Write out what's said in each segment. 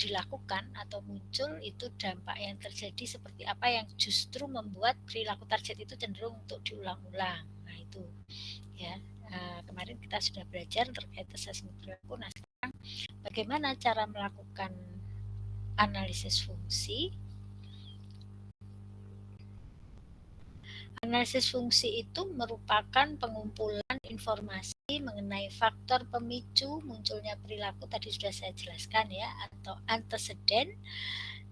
dilakukan atau muncul, itu dampak yang terjadi seperti apa yang justru membuat perilaku target itu cenderung untuk diulang-ulang. Nah itu ya, kemarin kita sudah belajar terkait asesmen perilaku. Nah sekarang bagaimana cara melakukan analisis fungsi. Analisis fungsi itu merupakan pengumpulan informasi mengenai faktor pemicu munculnya perilaku, tadi sudah saya jelaskan ya, atau anteseden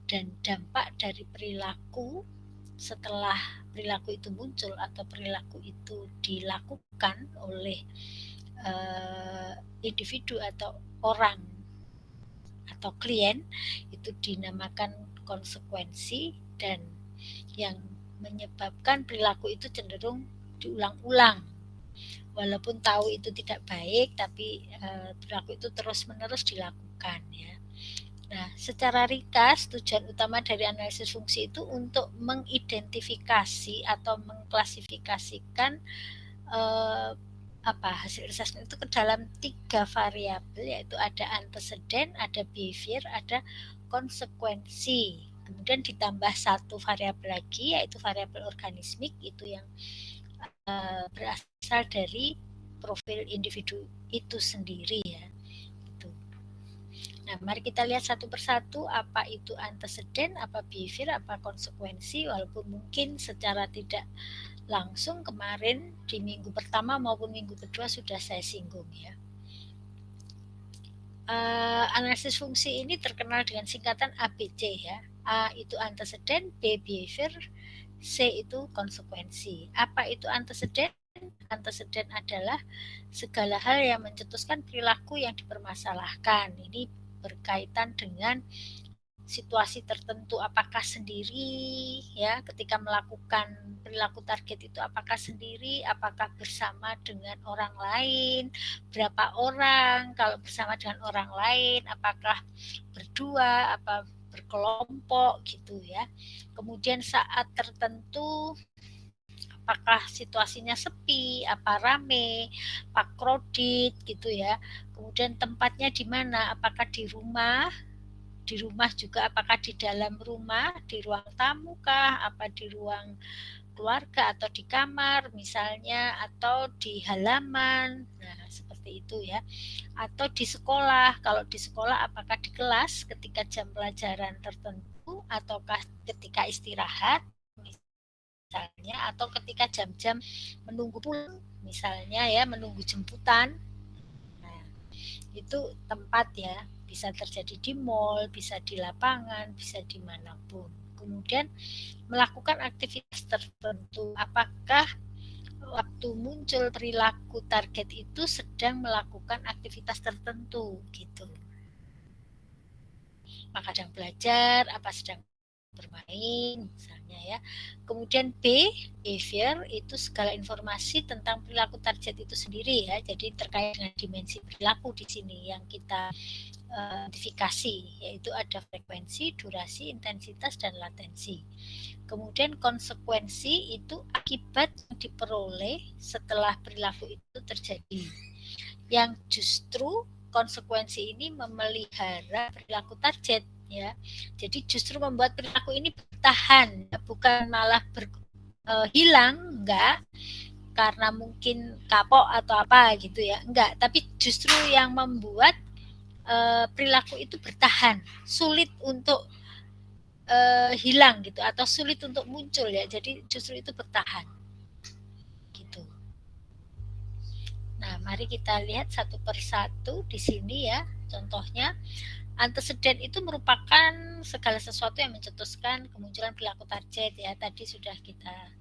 dan dampak dari perilaku setelah perilaku itu muncul atau perilaku itu dilakukan oleh individu atau orang atau klien, itu dinamakan konsekuensi, dan yang menyebabkan perilaku itu cenderung diulang-ulang. Walaupun tahu itu tidak baik, tapi perilaku itu terus-menerus dilakukan ya. Nah, secara ringkas tujuan utama dari analisis fungsi itu untuk mengidentifikasi atau mengklasifikasikan hasil assessment itu ke dalam 3 variabel, yaitu ada antecedent, ada behavior, ada konsekuensi. Kemudian ditambah 1 variabel lagi, yaitu variabel organismik, itu yang berasal dari profil individu itu sendiri ya. Gitu. Nah, mari kita lihat satu persatu apa itu antecedent, apa behavior, apa konsekuensi, walaupun mungkin secara tidak langsung kemarin di minggu pertama maupun minggu kedua sudah saya singgung ya. Analisis fungsi ini terkenal dengan singkatan ABC ya. A itu antecedent, B behavior, C itu konsekuensi. Apa itu antecedent? Antecedent adalah segala hal yang mencetuskan perilaku yang dipermasalahkan. Ini berkaitan dengan situasi tertentu, apakah sendiri ya, ketika melakukan perilaku target itu apakah sendiri, apakah bersama dengan orang lain, berapa orang, kalau bersama dengan orang lain apakah berdua, apa berkelompok gitu ya. Kemudian saat tertentu apakah situasinya sepi, apa rame, pakrodic gitu ya. Kemudian tempatnya di mana, apakah di rumah juga, apakah di dalam rumah, di ruang tamu kah, apa di ruang keluarga atau di kamar misalnya, atau di halaman. Nah, seperti itu ya. Atau di sekolah, kalau di sekolah apakah di kelas ketika jam pelajaran tertentu, ataukah ketika istirahat misalnya, atau ketika jam-jam menunggu pulang misalnya ya, menunggu jemputan. Nah, itu tempat ya, bisa terjadi di mall, bisa di lapangan, bisa dimanapun. Kemudian melakukan aktivitas tertentu, apakah waktu muncul perilaku target itu sedang melakukan aktivitas tertentu gitu. Maka sedang belajar, apa sedang bermain misalnya ya. Kemudian B, behavior, itu segala informasi tentang perilaku target itu sendiri ya. Jadi terkait dengan dimensi perilaku di sini yang kita identifikasi, yaitu ada frekuensi, durasi, intensitas, dan latensi. Kemudian konsekuensi itu akibat yang diperoleh setelah perilaku itu terjadi, yang justru konsekuensi ini memelihara perilaku target ya. Jadi justru membuat perilaku ini bertahan, bukan malah hilang, enggak, karena mungkin kapok atau apa gitu ya, enggak, tapi justru yang membuat perilaku itu bertahan, sulit untuk hilang gitu, atau sulit untuk muncul ya. Jadi justru itu bertahan gitu. Nah, mari kita lihat satu persatu di sini ya. Contohnya, antecedent itu merupakan segala sesuatu yang mencetuskan kemunculan perilaku target ya. Tadi sudah kita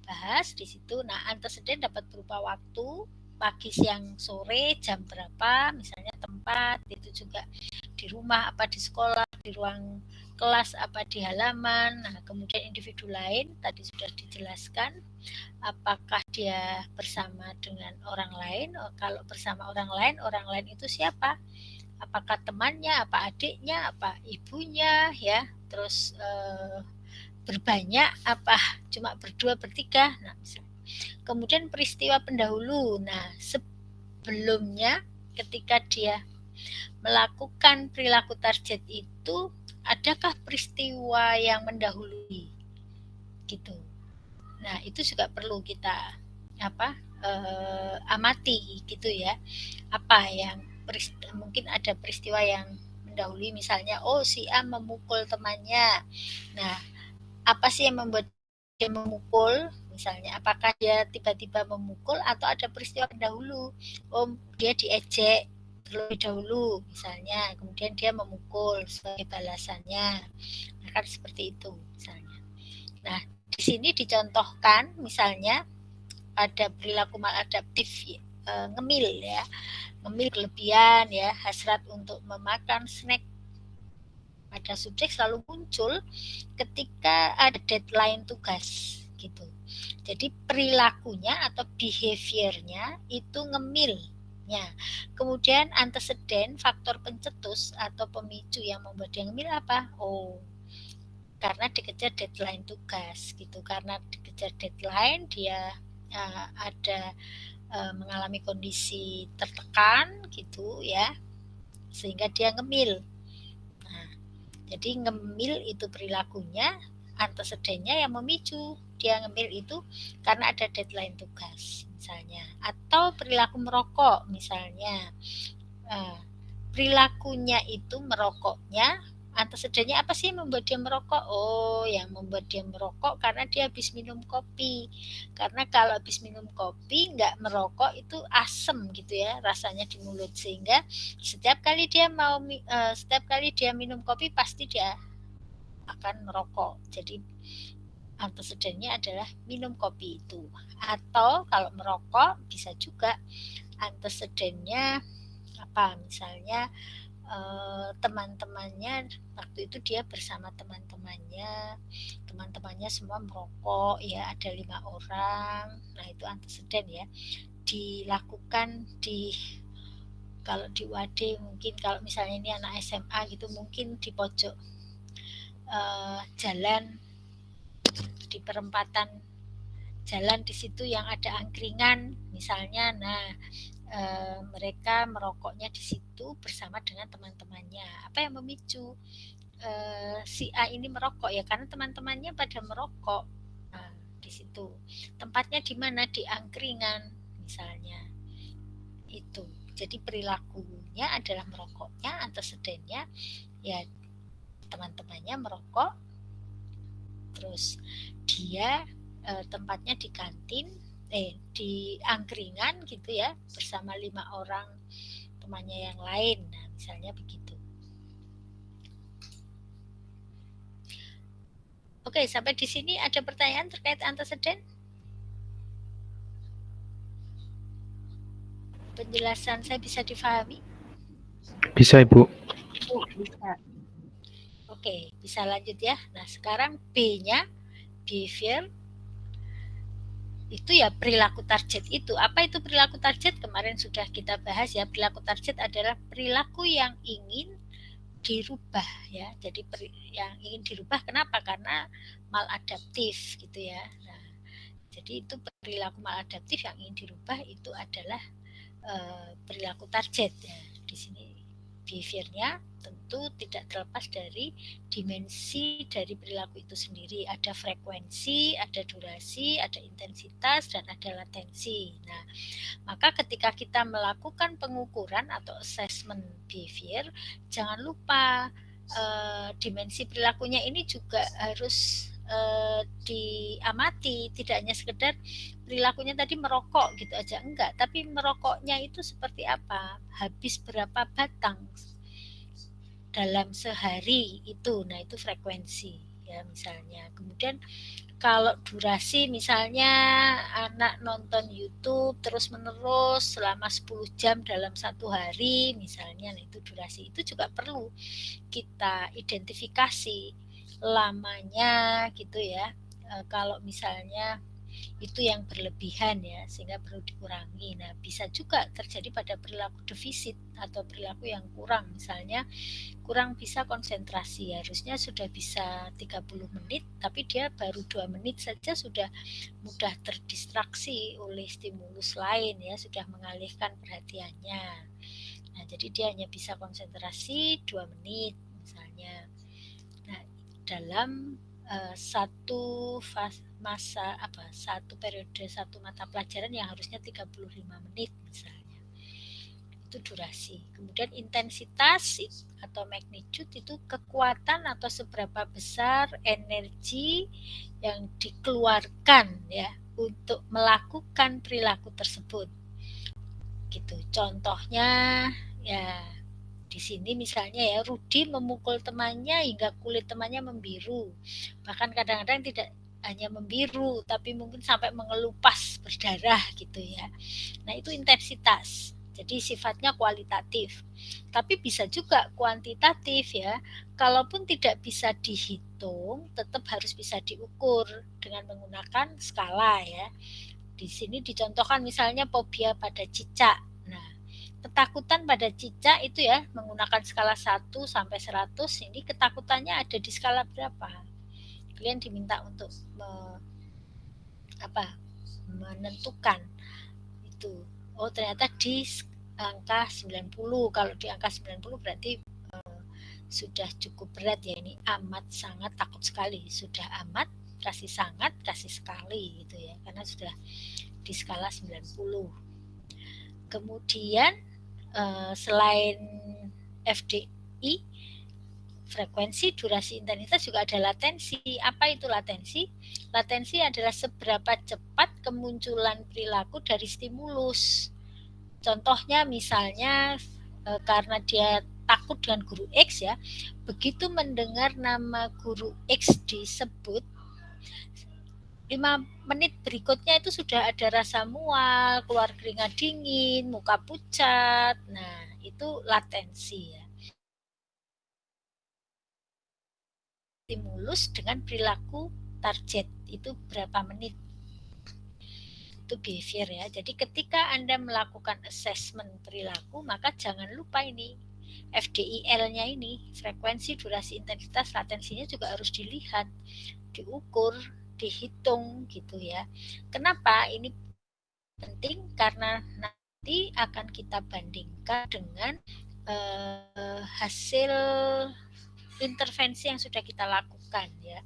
bahas di situ. Nah, antecedent dapat berupa waktu, pagi, siang, sore, jam berapa, misalnya tempat, itu juga di rumah apa di sekolah, di ruang kelas apa di halaman. Nah, kemudian individu lain tadi sudah dijelaskan, apakah dia bersama dengan orang lain. Kalau bersama orang lain itu siapa? Apakah temannya, apa adiknya, apa ibunya ya, terus berbanyak, apa cuma berdua, bertiga. Nah, kemudian peristiwa pendahulu. Nah, sebelumnya ketika dia melakukan perilaku target itu, adakah peristiwa yang mendahului gitu. Nah, itu juga perlu kita amati gitu ya. Apa yang mungkin ada peristiwa yang mendahului, misalnya si A memukul temannya. Nah, apa sih yang membuat dia memukul? Misalnya, apakah dia tiba-tiba memukul atau ada peristiwa pendahulu? Dia diejek terlebih dahulu misalnya, kemudian dia memukul sebagai balasannya. Nah, kan seperti itu misalnya. Nah, di sini dicontohkan misalnya ada perilaku maladaptif, ngemil ya, ngemil berlebihan ya, hasrat untuk memakan snack pada subjek selalu muncul ketika ada deadline tugas gitu. Jadi perilakunya atau behaviornya itu ngemilnya. Kemudian antecedent, faktor pencetus atau pemicu yang membuat dia ngemil apa? Karena dikejar deadline tugas gitu. Karena dikejar deadline dia ada mengalami kondisi tertekan gitu ya, sehingga dia ngemil. Nah, jadi ngemil itu perilakunya, antecedennya yang memicu dia ngemil itu karena ada deadline tugas misalnya, atau perilaku merokok misalnya. Perilakunya itu merokoknya, antecedennya apa sih membuat dia merokok? Yang membuat dia merokok karena dia habis minum kopi. Karena kalau habis minum kopi nggak merokok itu asem gitu ya rasanya di mulut, sehingga setiap kali dia minum kopi pasti dia akan merokok. Jadi antecedennya adalah minum kopi itu. Atau kalau merokok bisa juga antecedennya misalnya teman-temannya waktu itu dia bersama teman-temannya semua merokok ya, ada 5 orang. Nah, itu antecedent ya, dilakukan kalau di WAD mungkin, kalau misalnya ini anak SMA gitu, mungkin di pojok jalan, di perempatan jalan di situ yang ada angkringan misalnya. Nah, mereka merokoknya di situ bersama dengan teman-temannya. Apa yang memicu si A ini merokok? Ya karena teman-temannya pada merokok. Nah, di situ tempatnya di mana? Di angkringan misalnya. Itu jadi perilakunya adalah merokoknya, antecedennya ya teman-temannya merokok, terus dia tempatnya di kantin, di angkringan gitu ya, bersama 5 orang temannya yang lain. Nah, misalnya begitu. Oke, sampai di sini ada pertanyaan terkait antecedent? Penjelasan saya bisa difahami? Bisa, Ibu. Bisa. Oke, bisa lanjut ya. Nah, sekarang B-nya, behavior, itu ya perilaku target itu. Apa itu perilaku target? Kemarin sudah kita bahas ya. Perilaku target adalah perilaku yang ingin dirubah ya. Jadi yang ingin dirubah kenapa? Karena maladaptif gitu ya. Nah, jadi itu perilaku maladaptif yang ingin dirubah itu adalah perilaku target ya. Di sini behaviornya tentu tidak terlepas dari dimensi dari perilaku itu sendiri. Ada frekuensi, ada durasi, ada intensitas, dan ada latensi. Nah, maka ketika kita melakukan pengukuran atau assessment behavior, jangan lupa dimensi perilakunya ini juga harus diamati. Tidak hanya sekedar perilakunya tadi merokok gitu aja, enggak, tapi merokoknya itu seperti apa, habis berapa batang dalam sehari itu. Nah, itu frekuensi ya misalnya. Kemudian kalau durasi, misalnya anak nonton YouTube terus menerus selama 10 jam dalam satu hari misalnya, nah itu durasi. Itu juga perlu kita identifikasi lamanya gitu ya. Kalau misalnya itu yang berlebihan ya, sehingga perlu dikurangi. Nah, bisa juga terjadi pada perilaku defisit atau perilaku yang kurang, misalnya kurang bisa konsentrasi, harusnya sudah bisa 30 menit tapi dia baru 2 menit saja sudah mudah terdistraksi oleh stimulus lain ya, sudah mengalihkan perhatiannya. Nah, jadi dia hanya bisa konsentrasi 2 menit misalnya. Nah, dalam satu periode satu mata pelajaran yang harusnya 35 menit misalnya. Itu durasi. Kemudian intensitas atau magnitude itu kekuatan atau seberapa besar energi yang dikeluarkan ya untuk melakukan perilaku tersebut. Gitu. Contohnya ya di sini misalnya ya Rudi memukul temannya hingga kulit temannya membiru. Bahkan kadang-kadang tidak hanya membiru tapi mungkin sampai mengelupas berdarah gitu ya. Nah, itu intensitas. Jadi sifatnya kualitatif. Tapi bisa juga kuantitatif ya. Kalaupun tidak bisa dihitung, tetap harus bisa diukur dengan menggunakan skala ya. Di sini dicontohkan misalnya fobia pada cicak. Nah, ketakutan pada cicak itu ya menggunakan skala 1 sampai 100, ini ketakutannya ada di skala berapa? Kalian diminta untuk menentukan itu. Oh, ternyata di angka 90. Kalau di angka 90 berarti sudah cukup berat ya, ini amat sangat takut sekali. Sudah amat, kasih sangat, kasih sekali gitu ya. Karena sudah di skala 90. Kemudian selain FDI, frekuensi, durasi, intensitas juga ada latensi. Apa itu latensi? Latensi adalah seberapa cepat kemunculan perilaku dari stimulus. Contohnya misalnya karena dia takut dengan guru X ya, begitu mendengar nama guru X disebut, 5 menit berikutnya itu sudah ada rasa mual, keluar keringat dingin, muka pucat. Nah, itu latensi ya. Stimulus dengan perilaku target itu berapa menit. Itu behavior ya. Jadi ketika Anda melakukan assessment perilaku, maka jangan lupa ini FDIL-nya ini, frekuensi, durasi, intensitas, latensinya juga harus dilihat, diukur, dihitung gitu ya. Kenapa ini penting? Karena nanti akan kita bandingkan dengan hasil intervensi yang sudah kita lakukan ya,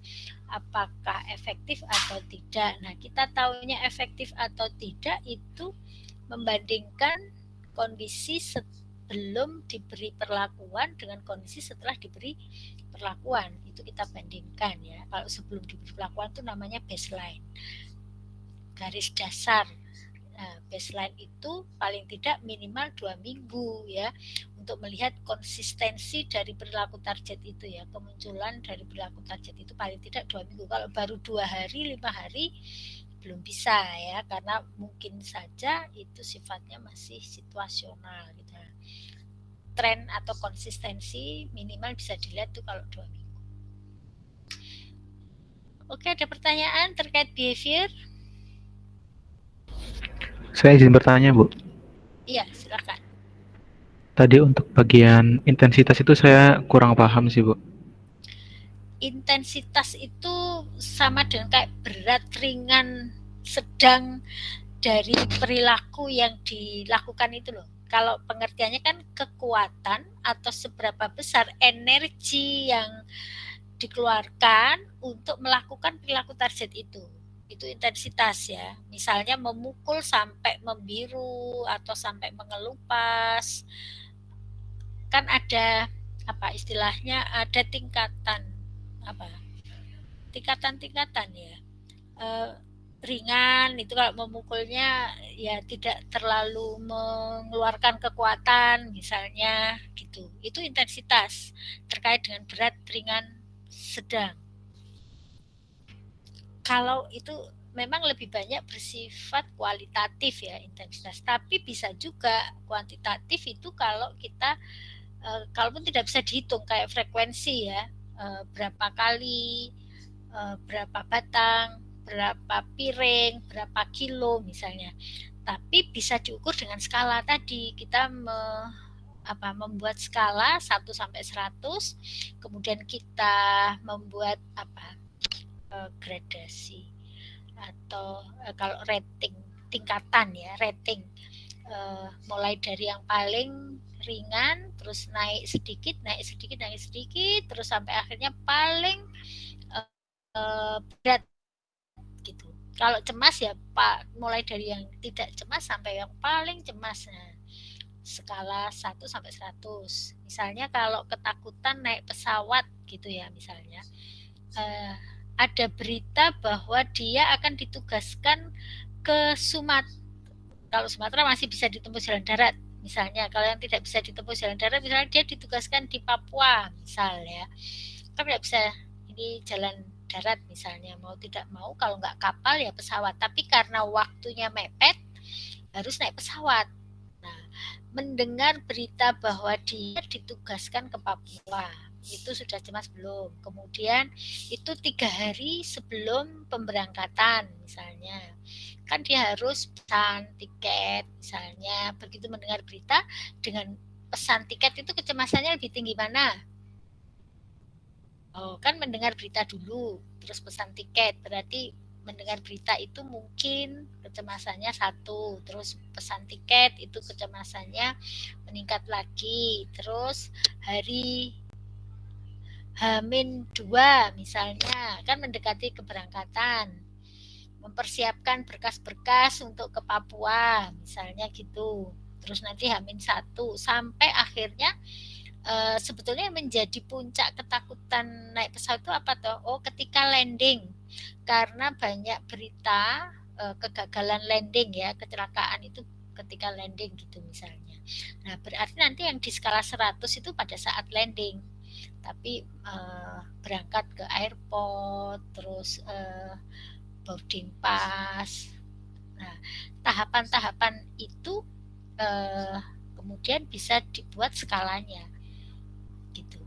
apakah efektif atau tidak. Nah, kita tahunya efektif atau tidak itu membandingkan kondisi sebelum diberi perlakuan dengan kondisi setelah diberi perlakuan. Itu kita bandingkan ya. Kalau sebelum diberi perlakuan itu namanya baseline, garis dasar. Nah, baseline itu paling tidak minimal 2 minggu ya, untuk melihat konsistensi dari perilaku target itu ya. Kemunculan dari perilaku target itu paling tidak 2 minggu. Kalau baru 2 hari, 5 hari belum bisa ya, karena mungkin saja itu sifatnya masih situasional gitu. Tren atau konsistensi minimal bisa dilihat tuh kalau 2 minggu. Oke, ada pertanyaan terkait behavior? Saya izin bertanya, Bu. Iya, silakan. Tadi untuk bagian intensitas itu saya kurang paham sih, Bu. Intensitas itu sama dengan kayak berat, ringan, sedang dari perilaku yang dilakukan itu loh. Kalau pengertiannya kan kekuatan atau seberapa besar energi yang dikeluarkan untuk melakukan perilaku target itu. Itu intensitas ya. Misalnya memukul sampai membiru atau sampai mengelupas. Kan ada apa istilahnya, ada tingkatan apa? Tingkatan-tingkatan ya. Ringan itu kalau memukulnya ya tidak terlalu mengeluarkan kekuatan misalnya gitu. Itu intensitas terkait dengan berat, ringan, sedang. Kalau itu memang lebih banyak bersifat kualitatif ya intensitas, tapi bisa juga kuantitatif itu kalau kita kalaupun tidak bisa dihitung kayak frekuensi ya, berapa kali, berapa batang, berapa piring, berapa kilo misalnya. Tapi bisa diukur dengan skala tadi. Kita membuat skala 1 sampai 100, kemudian kita membuat gradasi atau kalau rating tingkatan ya, rating mulai dari yang paling ringan, terus naik sedikit, terus sampai akhirnya paling berat gitu. Kalau cemas ya Pak, mulai dari yang tidak cemas sampai yang paling cemas. Nah, skala 1 sampai 100. Misalnya kalau ketakutan naik pesawat gitu ya misalnya. Ada berita bahwa dia akan ditugaskan ke Sumatera. Kalau Sumatera masih bisa ditempuh jalan darat. Misalnya kalau yang tidak bisa ditempuh jalan darat, misalnya dia ditugaskan di Papua misalnya. Kan tidak bisa ini jalan darat misalnya, mau tidak mau kalau nggak kapal ya pesawat, tapi karena waktunya mepet harus naik pesawat. Nah, mendengar berita bahwa dia ditugaskan ke Papua, itu sudah cemas belum? Kemudian itu 3 hari sebelum pemberangkatan misalnya, kan dia harus pesan tiket misalnya. Begitu mendengar berita dengan pesan tiket itu kecemasannya lebih tinggi mana? Oh, kan mendengar berita dulu, terus pesan tiket. Berarti mendengar berita itu mungkin kecemasannya 1, terus pesan tiket itu kecemasannya meningkat lagi. Terus hari H-2 misalnya, kan mendekati keberangkatan. Mempersiapkan berkas-berkas untuk ke Papua, misalnya gitu. Terus nanti H-1 sampai akhirnya sebetulnya menjadi puncak ketakutan naik pesawat itu apa toh? Oh, ketika landing, karena banyak berita kegagalan landing ya, kecelakaan itu ketika landing gitu misalnya. Nah, berarti nanti yang di skala 100 itu pada saat landing, tapi berangkat ke airport, terus boarding pass. Nah, tahapan-tahapan itu kemudian bisa dibuat skalanya gitu,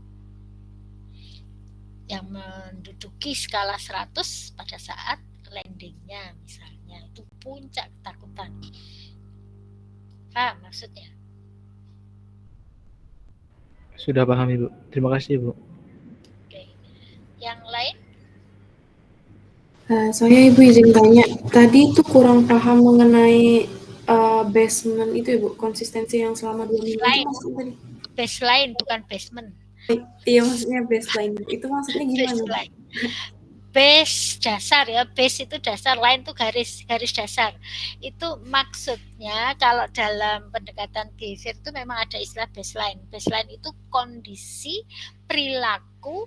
yang menduduki skala 100 pada saat landingnya misalnya, itu puncak ketakutan. Paham maksudnya? Sudah paham Ibu. Terima kasih Ibu. Oke. Yang lain? Saya Ibu izin tanya, tadi itu kurang paham mengenai basement itu Ibu, konsistensi yang selama 2 minggu itu maksudnya tadi? Baseline bukan basement. Iya maksudnya baseline, itu maksudnya gimana? Baseline. Base dasar ya, base itu dasar, line itu garis dasar. Itu maksudnya kalau dalam pendekatan behavior itu memang ada istilah baseline. Baseline itu kondisi perilaku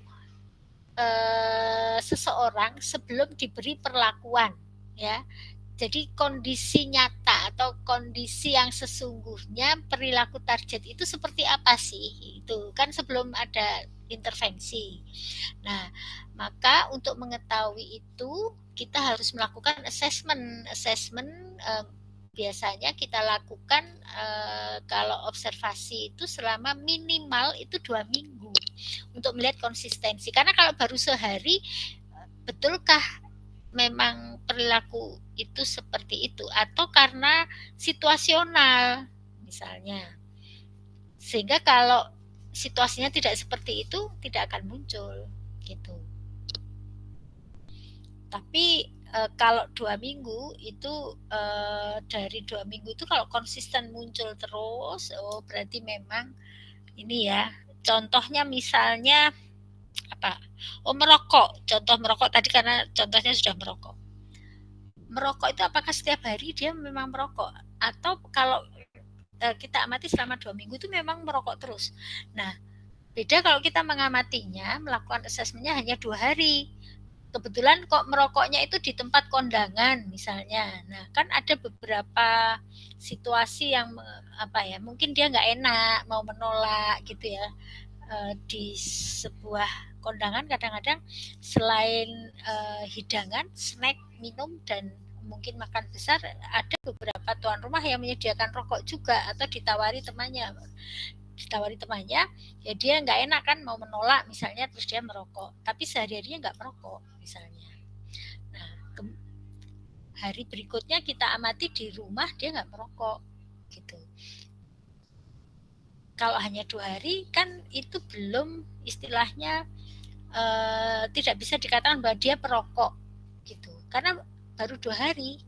seseorang sebelum diberi perlakuan ya. Jadi kondisi nyata atau kondisi yang sesungguhnya perilaku target itu seperti apa sih? Itu kan sebelum ada intervensi. Nah, maka untuk mengetahui itu kita harus melakukan assessment. Biasanya kita lakukan kalau observasi itu selama minimal itu 2 minggu untuk melihat konsistensi. Karena kalau baru sehari, betulkah memang perilaku itu seperti itu atau karena situasional misalnya, sehingga kalau situasinya tidak seperti itu tidak akan muncul gitu. Tapi kalau 2 minggu itu dari 2 minggu itu kalau konsisten muncul terus, oh berarti memang ini ya. Contohnya misalnya apa? Oh, merokok. Contoh merokok tadi karena contohnya sudah merokok. Merokok itu apakah setiap hari dia memang merokok atau kalau kita amati selama 2 minggu itu memang merokok terus. Nah, beda kalau kita mengamatinya, melakukan asesmennya hanya 2 hari. Kebetulan kok merokoknya itu di tempat kondangan misalnya. Nah, kan ada beberapa situasi yang apa ya, mungkin dia nggak enak, mau menolak gitu ya. Di sebuah kondangan kadang-kadang selain hidangan, snack, minum dan mungkin makan besar, ada beberapa tuan rumah yang menyediakan rokok juga atau ditawari temannya ya dia nggak enak kan, mau menolak misalnya, terus dia merokok tapi sehari-harinya nggak merokok misalnya. Nah, hari berikutnya kita amati di rumah dia nggak merokok gitu. Kalau hanya 2 hari kan itu belum istilahnya tidak bisa dikatakan bahwa dia perokok gitu, karena baru 2 hari.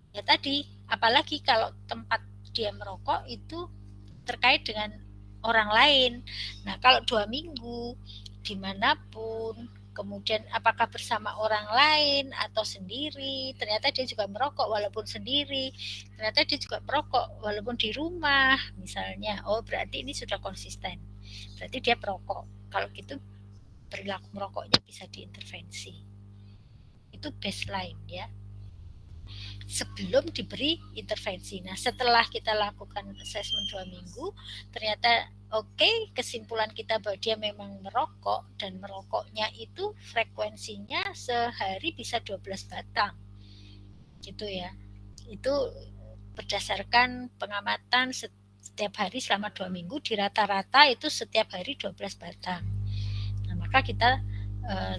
Ya tadi, apalagi kalau tempat dia merokok itu terkait dengan orang lain. Nah, kalau 2 minggu dimanapun, kemudian apakah bersama orang lain atau sendiri, ternyata dia juga merokok walaupun sendiri, ternyata dia juga merokok walaupun di rumah misalnya, oh berarti ini sudah konsisten, berarti dia perokok. Kalau gitu perilaku merokoknya bisa diintervensi. Itu baseline ya, sebelum diberi intervensi. Nah, setelah kita lakukan assessment 2 minggu, ternyata oke, kesimpulan kita bahwa dia memang merokok, dan merokoknya itu frekuensinya sehari bisa 12 batang. Gitu ya. Itu berdasarkan pengamatan setiap hari selama 2 minggu, di rata-rata itu setiap hari 12 batang. Nah, maka kita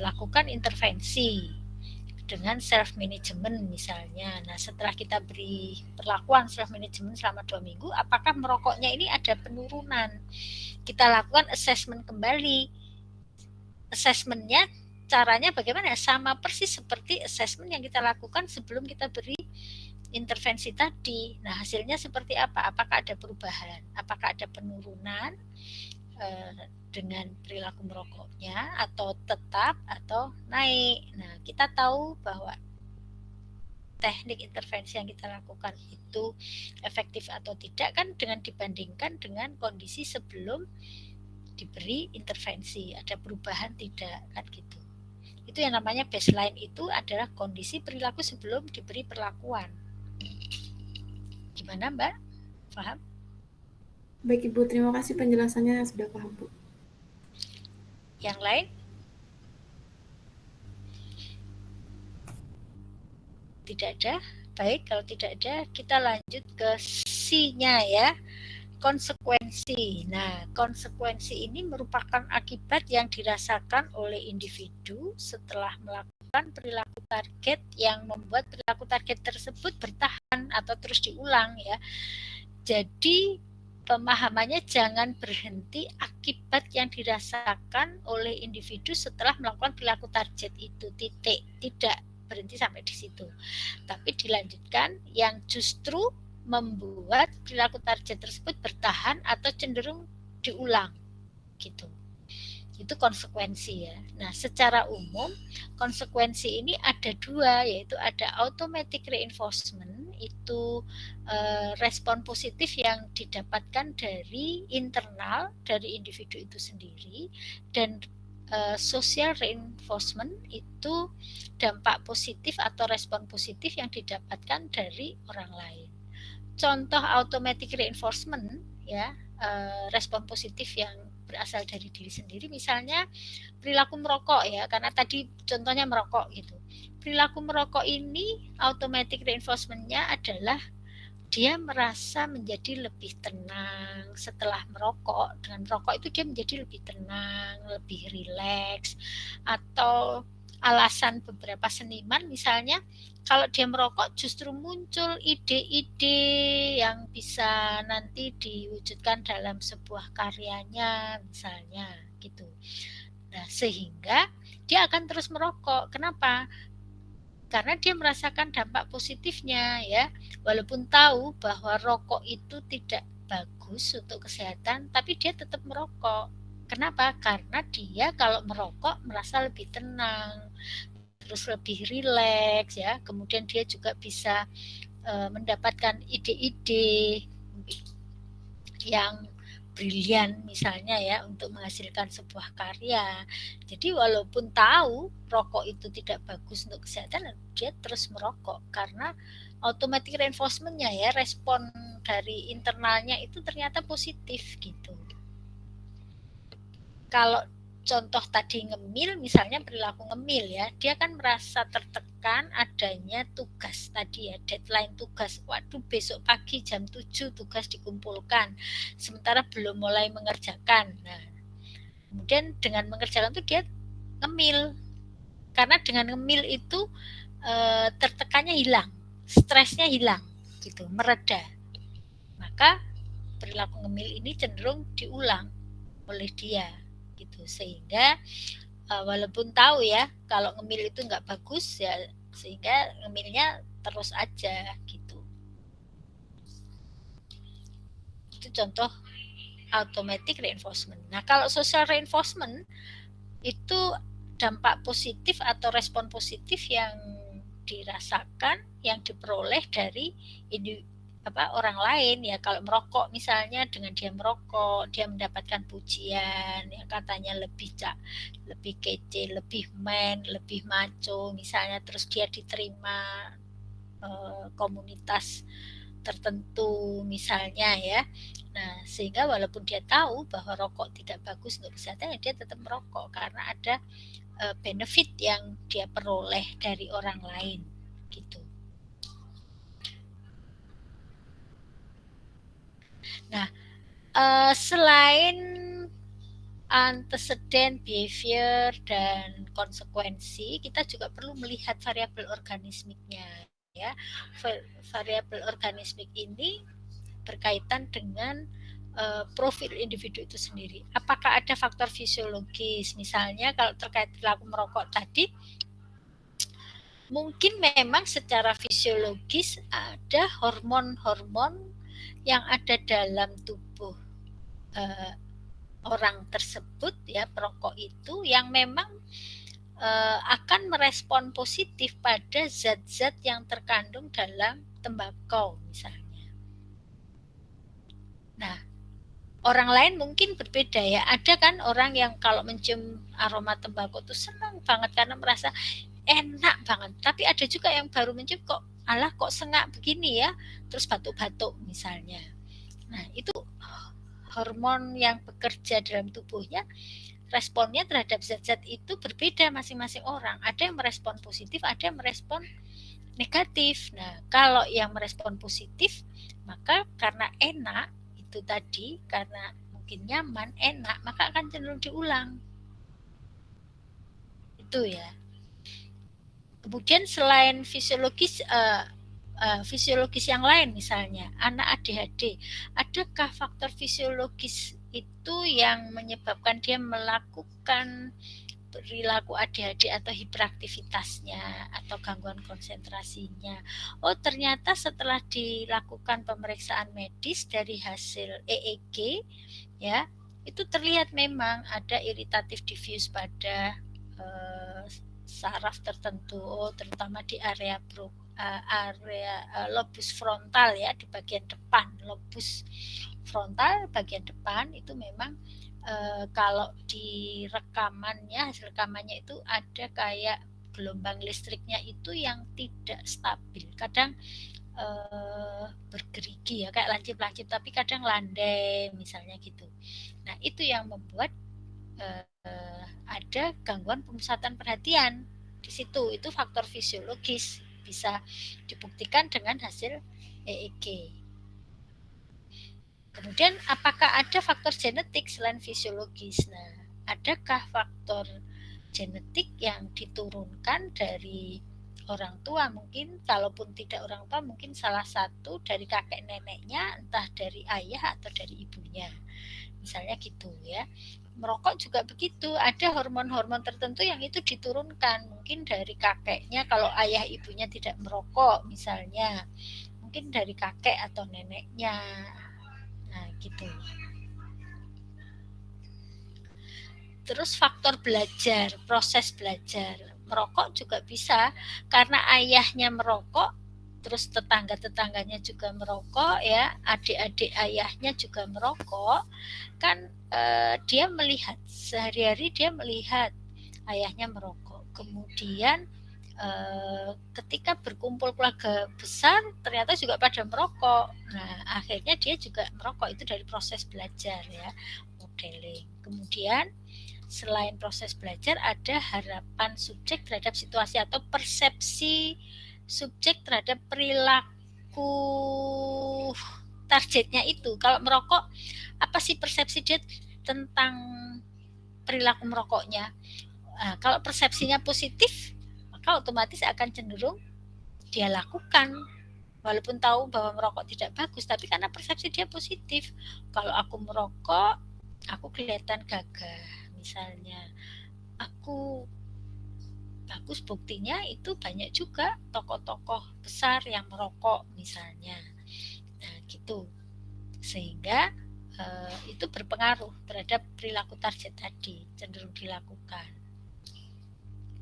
lakukan intervensi dengan self management misalnya. Nah, setelah kita beri perlakuan self management selama 2 minggu, apakah merokoknya ini ada penurunan? Kita lakukan assessment kembali. Assessmentnya caranya bagaimana? Sama persis seperti assessment yang kita lakukan sebelum kita beri intervensi tadi. Nah, hasilnya seperti apa? Apakah ada perubahan? Apakah ada penurunan dengan perilaku merokoknya, atau tetap atau naik? Nah, kita tahu bahwa teknik intervensi yang kita lakukan itu efektif atau tidak kan dengan dibandingkan dengan kondisi sebelum diberi intervensi, ada perubahan tidak, kan gitu. Itu yang namanya baseline, itu adalah kondisi perilaku sebelum diberi perlakuan. Gimana Mbak? Paham? Baik Ibu, terima kasih penjelasannya, sudah paham Bu. Yang lain? Tidak ada? Baik, kalau tidak ada, kita lanjut ke C-nya ya, konsekuensi. Nah, konsekuensi ini merupakan akibat yang dirasakan oleh individu setelah melakukan perilaku target yang membuat perilaku target tersebut bertahan atau terus diulang ya. Jadi pemahamannya jangan berhenti akibat yang dirasakan oleh individu setelah melakukan perilaku target itu, titik. Tidak berhenti sampai di situ, tapi dilanjutkan yang justru membuat perilaku target tersebut bertahan atau cenderung diulang gitu. Itu konsekuensi ya. Nah, secara umum konsekuensi ini ada dua, yaitu ada automatic reinforcement, itu respon positif yang didapatkan dari internal, dari individu itu sendiri, dan social reinforcement itu dampak positif atau respon positif yang didapatkan dari orang lain. Contoh automatic reinforcement ya, respon positif yang berasal dari diri sendiri, misalnya perilaku merokok ya, karena tadi contohnya merokok gitu. Perilaku merokok ini automatic reinforcement-nya adalah dia merasa menjadi lebih tenang setelah merokok. Dengan merokok itu dia menjadi lebih tenang, lebih rileks. Atau alasan beberapa seniman misalnya, kalau dia merokok justru muncul ide-ide yang bisa nanti diwujudkan dalam sebuah karyanya misalnya gitu. Nah, sehingga dia akan terus merokok. Kenapa? Karena dia merasakan dampak positifnya ya, walaupun tahu bahwa rokok itu tidak bagus untuk kesehatan, tapi dia tetap merokok. Kenapa? Karena dia kalau merokok merasa lebih tenang, terus lebih rileks ya, kemudian dia juga bisa mendapatkan ide-ide yang brilian misalnya ya untuk menghasilkan sebuah karya. Jadi walaupun tahu rokok itu tidak bagus untuk kesehatan, dia terus merokok karena automatic reinforcement-nya ya, respon dari internalnya itu ternyata positif gitu. Kalau contoh tadi ngemil, misalnya perilaku ngemil ya, dia kan merasa tertekan adanya tugas tadi ya, deadline tugas. Waduh, besok pagi jam 7 tugas dikumpulkan, sementara belum mulai mengerjakan. Nah, kemudian dengan mengerjakan itu dia ngemil, karena dengan ngemil itu tertekannya hilang, stresnya hilang gitu, mereda. Maka perilaku ngemil ini cenderung diulang oleh dia gitu, sehingga walaupun tahu ya kalau ngemil itu nggak bagus ya, sehingga ngemilnya terus aja gitu. Itu contoh automatic reinforcement. Nah, kalau social reinforcement itu dampak positif atau respon positif yang dirasakan, yang diperoleh dari orang lain ya. Kalau merokok misalnya, dengan dia merokok dia mendapatkan pujian yang katanya lebih kece, lebih man, lebih maco misalnya, terus dia diterima komunitas tertentu misalnya ya. Nah, sehingga walaupun dia tahu bahwa rokok tidak bagus untuk kesehatan, dia tetap merokok karena ada benefit yang dia peroleh dari orang lain gitu. Nah, selain antecedent, behavior, dan konsekuensi, kita juga perlu melihat variabel organismiknya ya. Variabel organismik ini berkaitan dengan profil individu itu sendiri. Apakah ada faktor fisiologis? Misalnya kalau terkait perilaku merokok tadi, mungkin memang secara fisiologis ada hormon-hormon yang ada dalam tubuh orang tersebut ya, perokok itu, yang memang akan merespon positif pada zat-zat yang terkandung dalam tembakau misalnya. Nah, orang lain mungkin berbeda ya. Ada kan orang yang kalau mencium aroma tembakau itu senang banget karena merasa enak banget. Tapi ada juga yang baru mencium kok, alah kok sengak begini ya, terus batuk-batuk misalnya. Nah, itu hormon yang bekerja dalam tubuhnya, responnya terhadap zat-zat itu berbeda masing-masing orang. Ada yang merespon positif, ada yang merespon negatif. Nah, kalau yang merespon positif, maka karena enak itu tadi, karena mungkin nyaman, enak, maka akan cenderung diulang. Itu ya. Kemudian selain fisiologis yang lain, misalnya anak ADHD, adakah faktor fisiologis itu yang menyebabkan dia melakukan perilaku ADHD atau hiperaktivitasnya atau gangguan konsentrasinya? Oh, ternyata setelah dilakukan pemeriksaan medis dari hasil EEG ya, itu terlihat memang ada iritatif diffuse pada saraf tertentu, terutama di area lobus frontal ya, di bagian depan. Lobus frontal bagian depan itu memang kalau di rekamannya, hasil rekamannya itu ada kayak gelombang listriknya itu yang tidak stabil. Kadang bergerigi ya, kayak lancip-lancip, tapi kadang landai misalnya gitu. Nah, itu yang membuat ada gangguan pemusatan perhatian di situ. Itu faktor fisiologis, bisa dibuktikan dengan hasil EEG. Kemudian apakah ada faktor genetik selain fisiologis? Nah, adakah faktor genetik yang diturunkan dari orang tua? Mungkin kalaupun tidak orang tua, mungkin salah satu dari kakek neneknya, entah dari ayah atau dari ibunya. Misalnya gitu ya. Merokok juga begitu, ada hormon-hormon tertentu yang itu diturunkan, mungkin dari kakeknya kalau ayah ibunya tidak merokok misalnya, mungkin dari kakek atau neneknya. Nah, gitu. Terus faktor belajar, proses belajar. Merokok juga bisa karena ayahnya merokok, terus tetangga-tetangganya juga merokok ya, adik-adik ayahnya juga merokok, kan dia melihat sehari-hari, dia melihat ayahnya merokok. Kemudian ketika berkumpul keluarga besar ternyata juga pada merokok. Nah, akhirnya dia juga merokok. Itu dari proses belajar ya, modeling. Kemudian selain proses belajar, ada harapan subjek terhadap situasi atau persepsi subjek terhadap perilaku targetnya itu. Kalau merokok, apa sih persepsi dia tentang perilaku merokoknya? Nah, kalau persepsinya positif, maka otomatis akan cenderung dia lakukan. Walaupun tahu bahwa merokok tidak bagus, tapi karena persepsi dia positif. Kalau aku merokok, aku kelihatan gagah. Misalnya, aku bagus, buktinya itu banyak juga tokoh-tokoh besar yang merokok misalnya. Nah, gitu. Sehingga itu berpengaruh terhadap perilaku target tadi, cenderung dilakukan.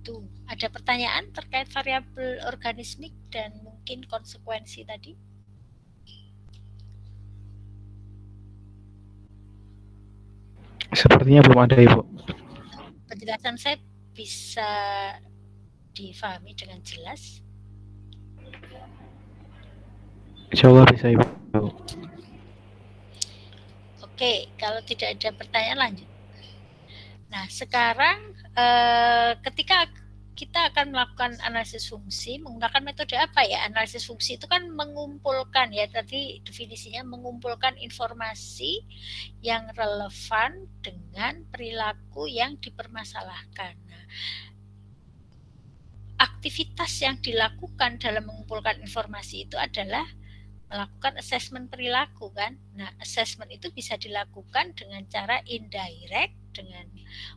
Itu ada pertanyaan terkait variabel organismik dan mungkin konsekuensi tadi? Sepertinya belum ada, Ibu. Penjelasan saya bisa difahami dengan jelas? Insya Allah bisa, Ibu. Oke, kalau tidak ada pertanyaan lanjut. Nah, sekarang ketika kita akan melakukan analisis fungsi menggunakan metode apa ya? Analisis fungsi itu kan mengumpulkan ya, tadi definisinya mengumpulkan informasi yang relevan dengan perilaku yang dipermasalahkan. Nah, aktivitas yang dilakukan dalam mengumpulkan informasi itu adalah melakukan assessment perilaku kan. Nah, assessment itu bisa dilakukan dengan cara indirect, dengan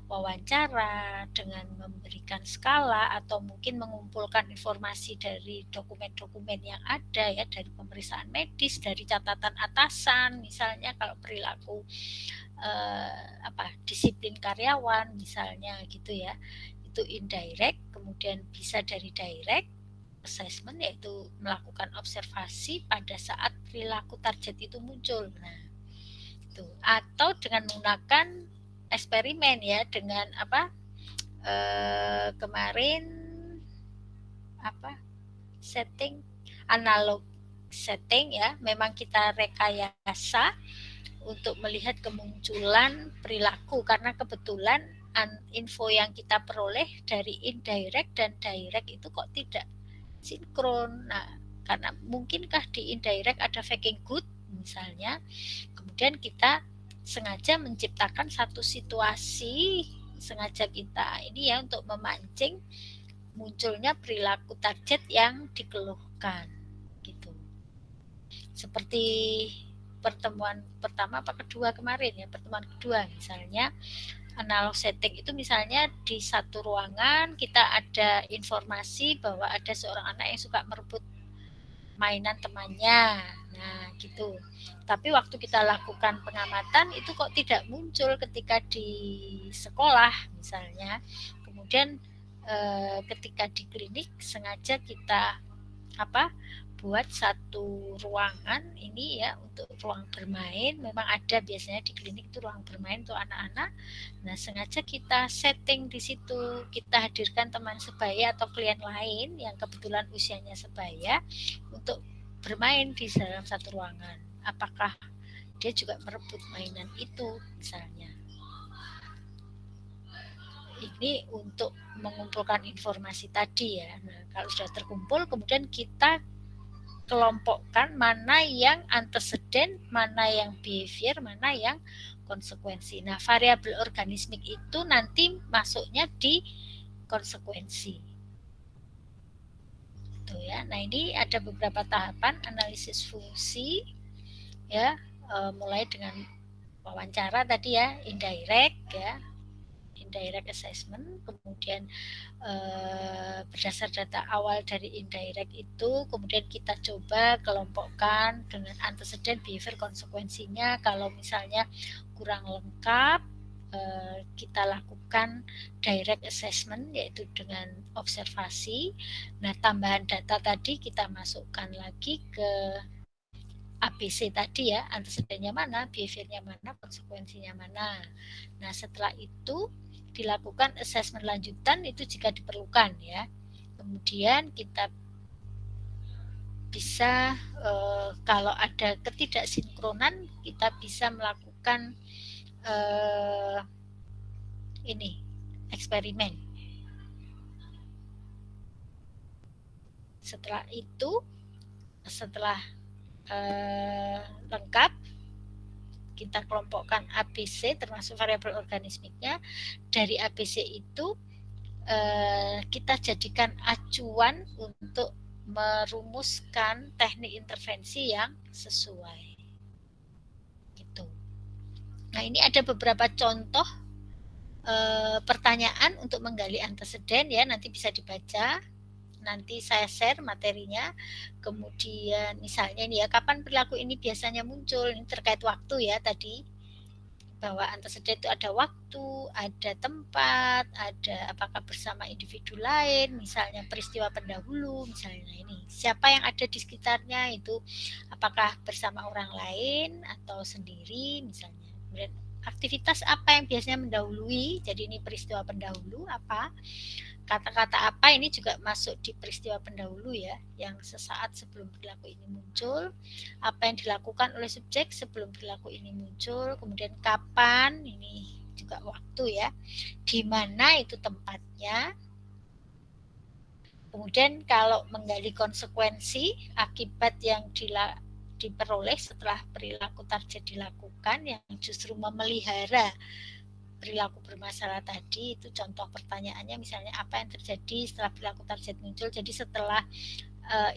wawancara, dengan memberikan skala, atau mungkin mengumpulkan informasi dari dokumen-dokumen yang ada ya, dari pemeriksaan medis, dari catatan atasan, misalnya kalau perilaku disiplin karyawan misalnya gitu ya. Itu indirect, kemudian bisa dari direct assessment, yaitu melakukan observasi pada saat perilaku target itu muncul. Nah, itu atau dengan menggunakan eksperimen ya, dengan kemarin setting analog setting ya, memang kita rekayasa untuk melihat kemunculan perilaku karena kebetulan info yang kita peroleh dari indirect dan direct itu kok tidak sinkron. Nah, karena mungkinkah di indirect ada faking good misalnya, kemudian kita sengaja menciptakan satu situasi, sengaja kita ini ya untuk memancing munculnya perilaku target yang dikeluhkan gitu. Seperti pertemuan pertama apa kedua kemarin ya, pertemuan kedua misalnya analog setting itu misalnya di satu ruangan kita ada informasi bahwa ada seorang anak yang suka merebut mainan temannya. Nah, gitu. Tapi waktu kita lakukan pengamatan itu kok tidak muncul ketika di sekolah misalnya. Kemudian ketika di klinik sengaja kita buat satu ruangan ini ya untuk ruang bermain. Memang ada biasanya di klinik itu ruang bermain untuk anak-anak. Nah, sengaja kita setting di situ, kita hadirkan teman sebaya atau klien lain yang kebetulan usianya sebaya untuk bermain di dalam satu ruangan. Apakah dia juga merebut mainan itu misalnya? Ini untuk mengumpulkan informasi tadi ya. Nah, kalau sudah terkumpul kemudian kita kelompokkan mana yang antecedent, mana yang behavior, mana yang konsekuensi. Nah, variabel organismik itu nanti masuknya di konsekuensi. Tuh ya. Nah, ini ada beberapa tahapan analisis fungsi ya, mulai dengan wawancara tadi ya, indirect ya, indirect assessment, kemudian berdasar data awal dari indirect itu kemudian kita coba kelompokkan dengan antecedent, behavior, konsekuensinya. Kalau misalnya kurang lengkap kita lakukan direct assessment yaitu dengan observasi. Nah, tambahan data tadi kita masukkan lagi ke ABC tadi ya, antecedentnya mana, behaviornya mana, konsekuensinya mana. Nah, setelah itu dilakukan assessment lanjutan itu jika diperlukan ya. Kemudian kita bisa kalau ada ketidaksinkronan kita bisa melakukan ini eksperimen. Setelah itu, setelah lengkap kita kelompokkan ABC termasuk variabel organismiknya. Dari ABC itu kita jadikan acuan untuk merumuskan teknik intervensi yang sesuai gitu. Nah, ini ada beberapa contoh pertanyaan untuk menggali antecedent ya, nanti bisa dibaca. nanti saya share materinya. Kemudian misalnya ini ya, kapan perilaku ini biasanya muncul, ini terkait waktu ya tadi, bahwa antecedent itu ada waktu, ada tempat, ada apakah bersama individu lain, misalnya peristiwa pendahulu, misalnya ini siapa yang ada di sekitarnya itu, apakah bersama orang lain atau sendiri misalnya. Kemudian aktivitas apa yang biasanya mendahului, jadi ini peristiwa pendahulu apa, kata-kata apa ini juga masuk di peristiwa pendahulu ya, yang sesaat sebelum perilaku ini muncul, apa yang dilakukan oleh subjek sebelum perilaku ini muncul, kemudian kapan, ini juga waktu ya, di mana itu tempatnya. Kemudian kalau menggali konsekuensi akibat yang diperoleh setelah perilaku target dilakukan, yang justru memelihara perilaku bermasalah tadi, itu contoh pertanyaannya misalnya apa yang terjadi setelah perilaku target muncul. Jadi setelah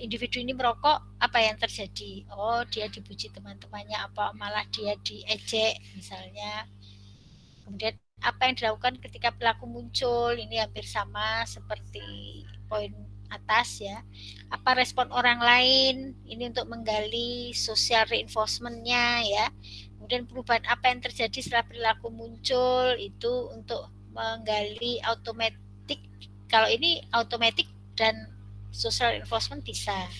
individu ini merokok, apa yang terjadi? Oh, dia dipuji teman-temannya, apa malah dia diejek misalnya. Kemudian apa yang dilakukan ketika perilaku muncul, ini hampir sama seperti poin atas ya. Apa respon orang lain, ini untuk menggali social reinforcement-nya ya. Kemudian perubahan apa yang terjadi setelah perilaku muncul, itu untuk menggali automatic. Kalau ini automatic dan social reinforcement bisa.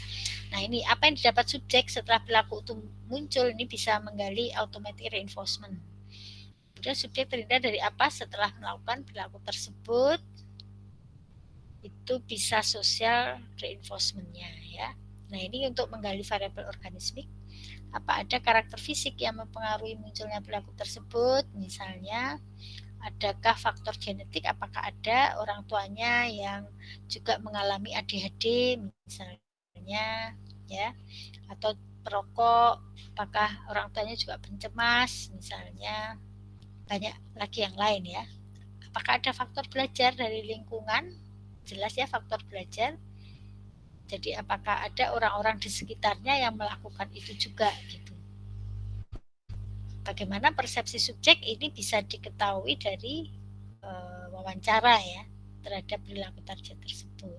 Nah, ini apa yang didapat subjek setelah perilaku itu muncul, ini bisa menggali automatic reinforcement. Kemudian subjek terhindar dari apa setelah melakukan perilaku tersebut, itu bisa social reinforcement-nya ya. Nah, ini untuk menggali variabel organismik. Apa ada karakter fisik yang mempengaruhi munculnya perilaku tersebut, misalnya adakah faktor genetik, apakah ada orang tuanya yang juga mengalami ADHD misalnya ya, atau perokok, apakah orang tuanya juga pencemas misalnya, banyak lagi yang lain ya. Apakah ada faktor belajar dari lingkungan, jelas ya faktor belajar. Jadi apakah ada orang-orang di sekitarnya yang melakukan itu juga gitu. Bagaimana persepsi subjek ini bisa diketahui dari wawancara ya terhadap perilaku target tersebut.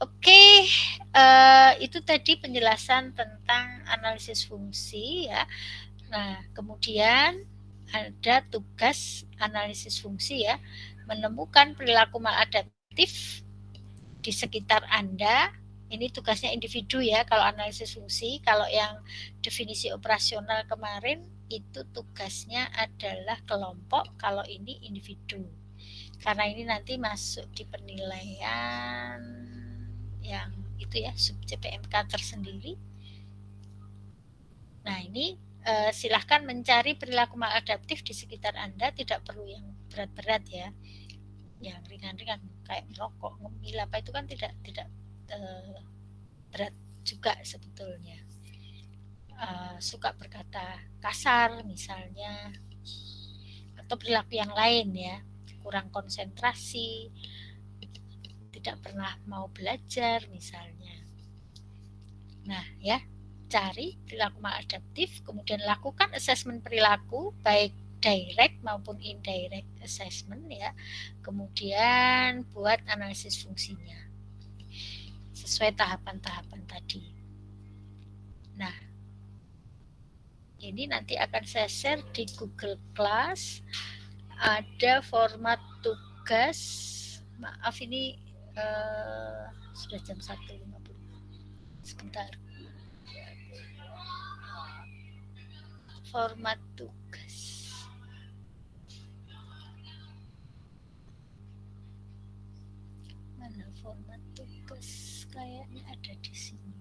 Oke, itu tadi penjelasan tentang analisis fungsi ya. Nah, kemudian ada tugas analisis fungsi ya, menemukan perilaku maladaptif di sekitar Anda. Ini tugasnya individu ya kalau analisis fungsi. Kalau yang definisi operasional kemarin itu tugasnya adalah kelompok, kalau ini individu. Karena ini nanti masuk di penilaian yang itu ya, subjek PMK tersendiri. Nah, ini silahkan mencari perilaku maladaptif di sekitar Anda, tidak perlu yang berat-berat ya. Yang ringan-ringan kayak merokok, ngemil apa itu kan tidak berat juga sebetulnya. Suka berkata kasar misalnya, atau perilaku yang lain ya, kurang konsentrasi, tidak pernah mau belajar misalnya. Nah ya, cari perilaku maladaptif, kemudian lakukan assessment perilaku baik direct maupun indirect assessment ya. Kemudian buat analisis fungsinya sesuai tahapan-tahapan tadi. Nah, ini nanti akan saya share di Google Class. Ada format tugas. Maaf ini sudah jam 1.50. Sebentar. Format tugas. Mana format tugas? Kayaknya ada di sini.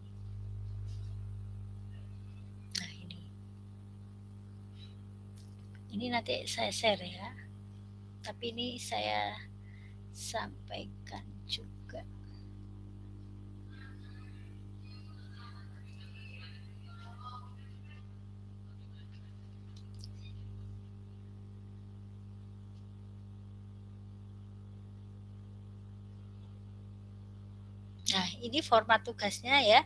Nah, ini nanti saya share ya. Tapi ini saya sampaikan juga. Nah, ini format tugasnya ya.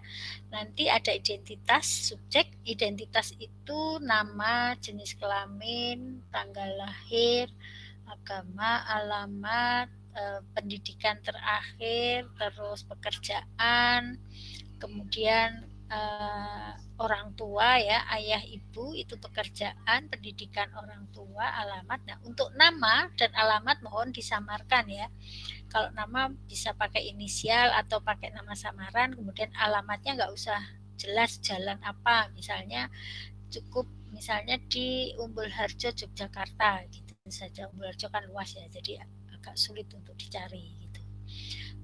Nanti ada identitas subjek. Identitas itu nama, jenis kelamin, tanggal lahir, agama, alamat, pendidikan terakhir, terus pekerjaan, kemudian orang tua ya, ayah ibu itu pekerjaan, pendidikan orang tua, alamat. Nah, untuk nama dan alamat mohon disamarkan ya. Kalau nama bisa pakai inisial atau pakai nama samaran, kemudian alamatnya nggak usah jelas jalan apa, misalnya cukup misalnya di Umbul Harjo Yogyakarta gitu saja. Umbul Harjo kan luas ya, jadi agak sulit untuk dicari gitu.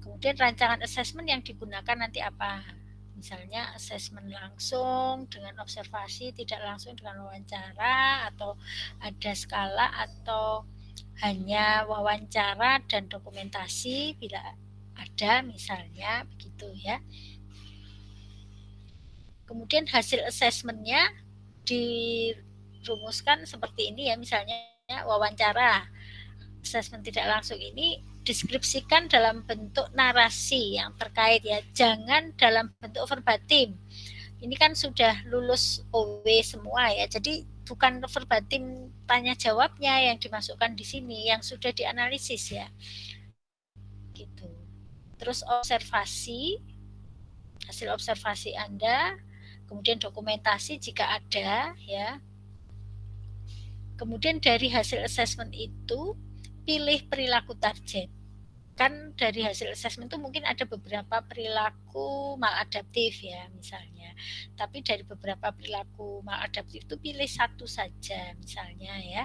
Kemudian rancangan asesmen yang digunakan nanti apa? Misalnya asesmen langsung dengan observasi, tidak langsung dengan wawancara, atau ada skala, atau hanya wawancara dan dokumentasi bila ada misalnya begitu ya. Kemudian hasil asesmennya dirumuskan seperti ini ya, misalnya wawancara asesmen tidak langsung ini deskripsikan dalam bentuk narasi yang terkait ya, jangan dalam bentuk verbatim. Ini kan sudah lulus OW semua ya, jadi bukan verbatim tanya jawabnya yang dimasukkan di sini, yang sudah dianalisis ya. Gitu. Terus observasi, hasil observasi Anda, kemudian dokumentasi jika ada ya. Kemudian dari hasil assessment itu pilih perilaku target. Kan dari hasil assessment itu mungkin ada beberapa perilaku maladaptif ya misalnya. Tapi dari beberapa perilaku maladaptif itu pilih satu saja misalnya ya.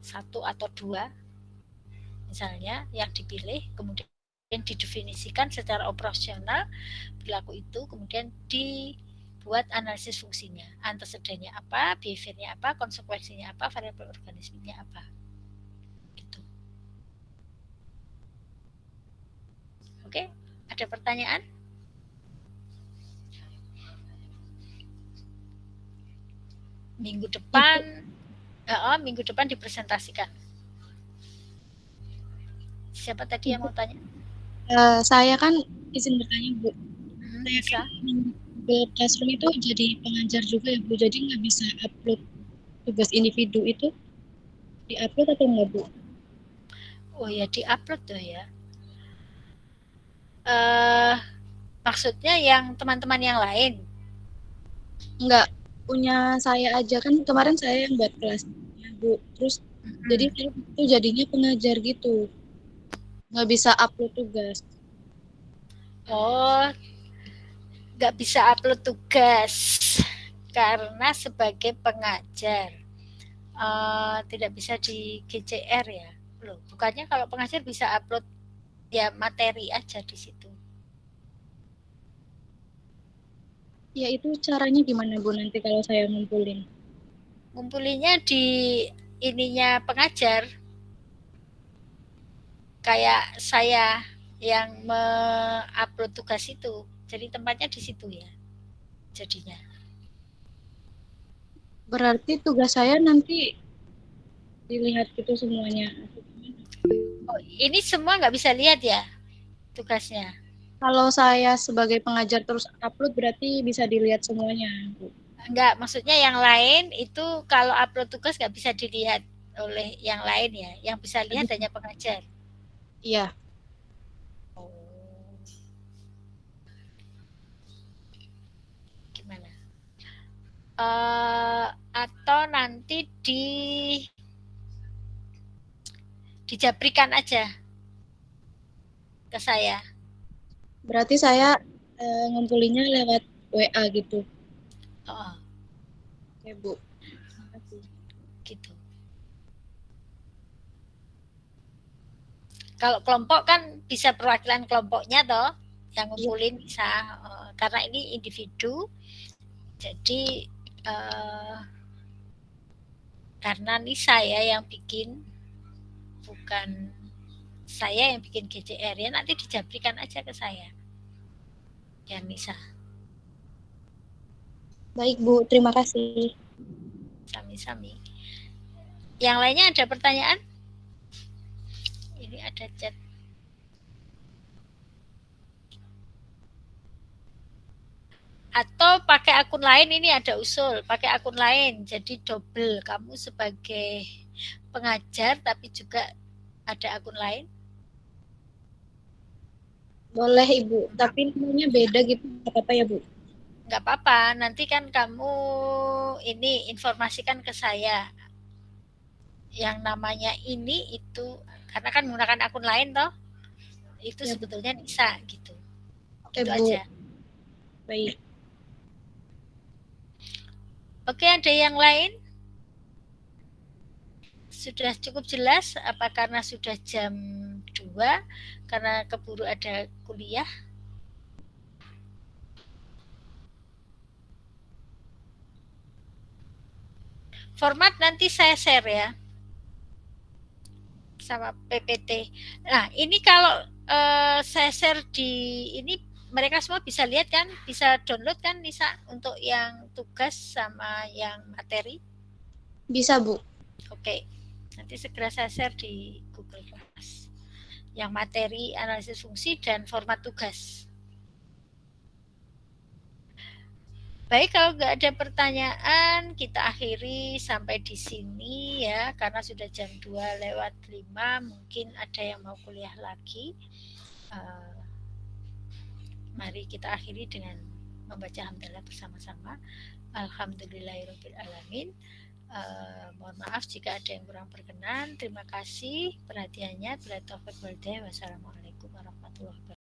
Satu atau dua misalnya yang dipilih, kemudian didefinisikan secara operasional perilaku itu, kemudian dibuat analisis fungsinya, antecedennya apa, behaviornya apa, konsekuensinya apa, variabel organismenya apa. Gitu. Oke, ada pertanyaan? Minggu depan dipresentasikan. Siapa tadi yang mau tanya? Saya kan izin bertanya Bu. Saya Bisa. kan Google Classroom itu jadi pengajar juga ya Bu, jadi nggak bisa upload tugas individu itu, di-upload atau nggak Bu? Oh ya, di-upload tuh ya. Maksudnya yang teman-teman yang lain? Nggak, punya saya aja, kan kemarin saya yang buat kelasnya Bu, terus jadi saya itu jadinya pengajar gitu, nggak bisa upload tugas. Oh, nggak bisa upload tugas karena sebagai pengajar tidak bisa di GCR ya. Loh, bukannya kalau pengajar bisa upload ya materi aja di situ. Ya itu caranya gimana Bu nanti kalau saya ngumpulin? Ngumpulinnya di ininya pengajar. Kayak saya yang me-upload tugas itu. Jadi tempatnya di situ ya. Jadinya. Berarti tugas saya nanti dilihat gitu semuanya. Oh, ini semua nggak bisa lihat ya tugasnya? Kalau saya sebagai pengajar terus upload berarti bisa dilihat semuanya, Bu. Enggak, maksudnya yang lain itu kalau upload tugas nggak bisa dilihat oleh yang lain ya. Yang bisa lihat hanya pengajar. Iya. Oh. Gimana? Atau nanti dijabrikan aja ke saya. Berarti saya ngumpulinnya lewat WA gitu. Oh, Oke, Bu. Terima kasih. gitu. Kalau kelompok kan bisa perwakilan kelompoknya toh, yang ngumpulin bisa, karena ini individu. Jadi karena ini saya yang bikin, bukan saya yang bikin GCR ya, nanti dijabrikan aja ke saya. Ya Nisa. Baik Bu, terima kasih. Sami-sami. Yang lainnya ada pertanyaan? Ini ada chat. Atau pakai akun lain, ini ada usul, pakai akun lain, jadi double, kamu sebagai pengajar tapi juga ada akun lain? Boleh Ibu, tapi namanya beda gitu, nggak apa-apa ya Bu? Nggak apa-apa, nanti kan kamu ini informasikan ke saya. Yang namanya ini itu, karena kan menggunakan akun lain toh, itu Ya, sebetulnya bisa gitu. Oke Gitu Bu, aja. baik. Oke, ada yang lain? Sudah cukup jelas? Apa karena sudah jam 2? Karena keburu ada kuliah? Format nanti saya share ya. Sama PPT. Nah, ini kalau saya share di ini mereka semua bisa lihat kan? Bisa download kan Nisa untuk yang tugas sama yang materi? Bisa Bu. Oke. Nanti segera saya share di Google Class. Yang materi analisis fungsi dan format tugas. Baik, kalau nggak ada pertanyaan, kita akhiri sampai di sini ya, karena sudah jam 2:05, mungkin ada yang mau kuliah lagi. Mari kita akhiri dengan membaca hamdalah bersama-sama. Alhamdulillahirrahmanirrahim. Mohon maaf jika ada yang kurang berkenan. Terima kasih perhatiannya. Wassalamualaikum warahmatullahi wabarakatuh.